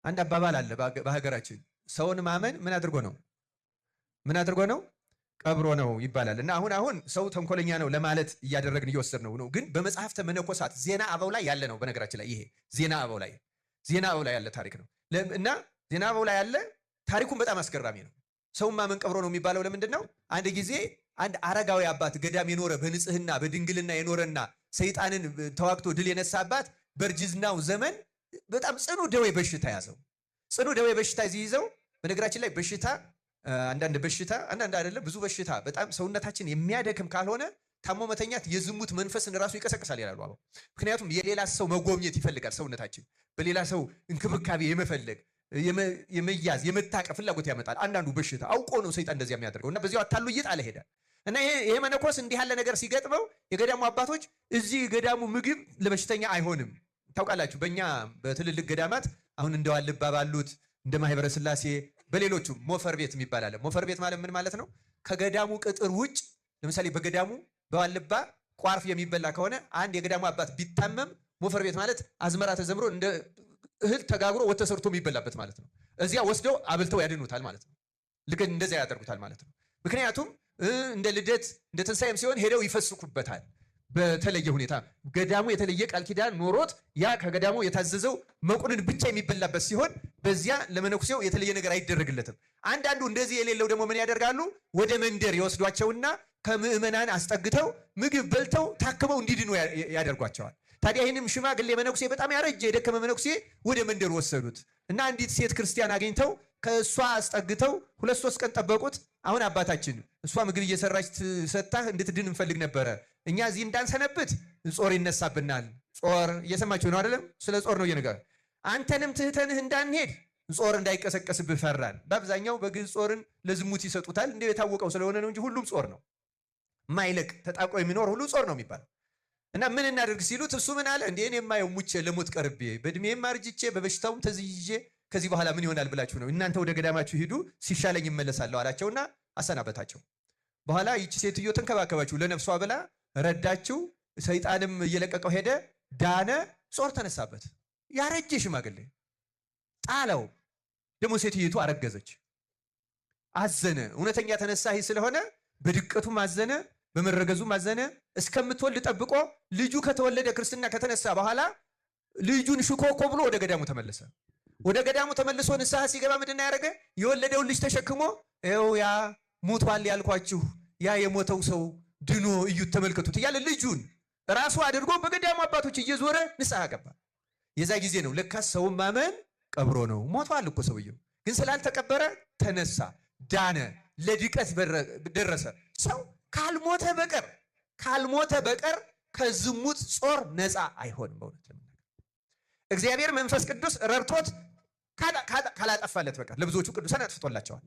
አንድ አባባል አለ በሀገራችን ሰውን ማመን ምን አድርጎ ነው ቀብሮ ነው ይባላል። እና አሁን ሰው ተንኮለኛ ነው ለማለት እያደረግን እየወሰድነው ነው። ግን በመጽሐፍተ መነኮሳት ዜና አበው ላይ ያለ ነው። በነገራችን ላይ ይሄ ዜና አበው ላይ ያለ ታሪክ ነው። እና ዜና አበው ላይ ያለ ታሪኩን በጣም አስገራሚ ነው። ሰውን ማመን ቀብሮ ነው የሚባለው ለምንድን ነው? አንድ ጊዜ አንድ አረጋዊ አባት ገዳም የኖረ በንጽህና በድንግልና የኖረና ሰይጣንን ተዋግቶ ድል የነሳ አባት በእርጅናው ዘመን በጣም ጽኑ ደዌ በሽታ ያዘው። ጽኑ ደዌ በሽታ ይዘው በነገራችን ላይ በሽታ አንዳንድ በሽታ አንዳንድ አይደለም ብዙ በሽታ በጣም ሰውነታችን የሚያደክም ካልሆነ ታሞ መተኛት የዝሙት መንፈስን ራሱ ይቀሰቅሳል ይላሉ አበው። ምክንያቱም የሌላ ሰው መጎብኘት ይፈልጋል ሰውነታችን በሌላ ሰው እንክብካቤ የመፈለግ የመያዝ የመታቀፍ ፍላጎት ያመጣል። አንዳንዱ በሽታ አውቆ ነው ሰይጣን እንደዚያ የሚያደርገው እና በዚያው አታሉ እየጣለ ሄደ እና ይሄ መነኮስ እንዲህ ያለ ነገር ሲገጥመው የገዳሙ አባቶች እዚህ ገዳሙ ምግብ ለበሽተኛ አይሆንም። ታውቃላችሁ በእኛ በትልልቅ ገዳማት አሁን እንደ ዋልባ ባሉት እንደ ማህበረ ስላሴ በሌሎቹ ሞፈር ቤት የሚባል አለ። ሞፈር ቤት ማለት ምን ማለት ነው? ከገዳሙ ቅጥር ውጭ ለምሳሌ በገዳሙ በዋልባ ቋርፍ የሚበላ ከሆነ አንድ የገዳሙ አባት ቢታመም ሞፈር ቤት ማለት አዝመራ ተዘምሮ እንደ እህል ተጋግሮ ወጥ ተሰርቶ የሚበላበት ማለት ነው። እዚያ ወስደው አብልተው ያድኑታል ማለት ነው። ልክ እንደዚያ ያደርጉታል ማለት ነው። ምክንያቱም እንደ ልደት እንደ ትንሳኤም ሲሆን ሄደው ይፈስኩበታል። በተለየ ሁኔታ ገዳሙ የተለየ ቃል ኪዳን ኖሮት ያ ከገዳሙ የታዘዘው መቁንን ብቻ የሚበላበት ሲሆን በዚያ ለመነኩሴው የተለየ ነገር አይደረግለትም። አንዳንዱ እንደዚህ የሌለው ደግሞ ምን ያደርጋሉ? ወደ መንደር ይወስዷቸውና ከምዕመናን አስጠግተው ምግብ በልተው ታክመው እንዲድኑ ያደርጓቸዋል። ታዲያ ይህንም ሽማግሌ መነኩሴ በጣም ያረጀ የደከመ መነኩሴ ወደ መንደር ወሰዱት እና አንዲት ሴት ክርስቲያን አግኝተው ከእሷ አስጠግተው 2-3 ቀን ጠበቁት። አሁን አባታችን እሷ ምግብ እየሰራች ሰጥታህ እንድትድን እንፈልግ ነበረ። እኛ እዚህ እንዳንሰነብት ጾር ይነሳብናል። ጾር እየሰማችሁ ነው አይደለም? ስለ ጾር ነው እየነገር አንተንም ትህተንህ እንዳንሄድ ጾር እንዳይቀሰቀስብህ ፈራን። በአብዛኛው በግዕዝ ጾርን ለዝሙት ይሰጡታል። እንደ የታወቀው ስለሆነ ነው እንጂ ሁሉም ጾር ነው። ማይለቅ ተጣብቆ የሚኖር ሁሉ ጾር ነው የሚባለው። እና ምን እናደርግ ሲሉት እሱ ምን አለ? እንዴ እኔ የማየው ሙቼ ለሞት ቀርቤ በእድሜም አርጅቼ በበሽታውም ተዝይዤ ከዚህ በኋላ ምን ይሆናል ብላችሁ ነው? እናንተ ወደ ገዳማችሁ ሂዱ ሲሻለኝ እመለሳለሁ አላቸውና አሰናበታቸው። በኋላ ይቺ ሴትዮ ተንከባከባችሁ ለነፍሷ ብላ ረዳችው። ሰይጣንም እየለቀቀው ሄደ፣ ዳነ፣ ጾር ተነሳበት። ያረጀ ሽማግሌ ጣለው። ደግሞ ሴትዮቱ አረገዘች። አዘነ። እውነተኛ ተነሳሂ ስለሆነ በድቀቱም አዘነ፣ በመረገዙም አዘነ። እስከምትወልድ ጠብቆ ልጁ ከተወለደ ክርስትና ከተነሳ በኋላ ልጁን ሽኮኮ ብሎ ወደ ገዳሙ ተመለሰ። ወደ ገዳሙ ተመልሶ ንስሐ ሲገባ ምንድን ያደረገ? የወለደውን ልጅ ተሸክሞ ይኸው ያ ሞቷል ያልኳችሁ ያ የሞተው ሰው ድኖ እዩት ተመልከቱት እያለ ልጁን ራሱ አድርጎ በገዳሙ አባቶች እየዞረ ንስሐ ገባ። የዛ ጊዜ ነው ለካስ ሰውን ማመን ቀብሮ ነው። ሞቷል እኮ ሰውየው፣ ግን ስላልተቀበረ ተነሳ፣ ዳነ፣ ለድቀት ደረሰ። ሰው ካልሞተ በቀር ከዝሙት ጾር ነፃ አይሆንም። በእውነት ለምናገር እግዚአብሔር መንፈስ ቅዱስ ረድቶት ካላጠፋለት በቀር ለብዙዎቹ ቅዱሳን አጥፍቶላቸዋል።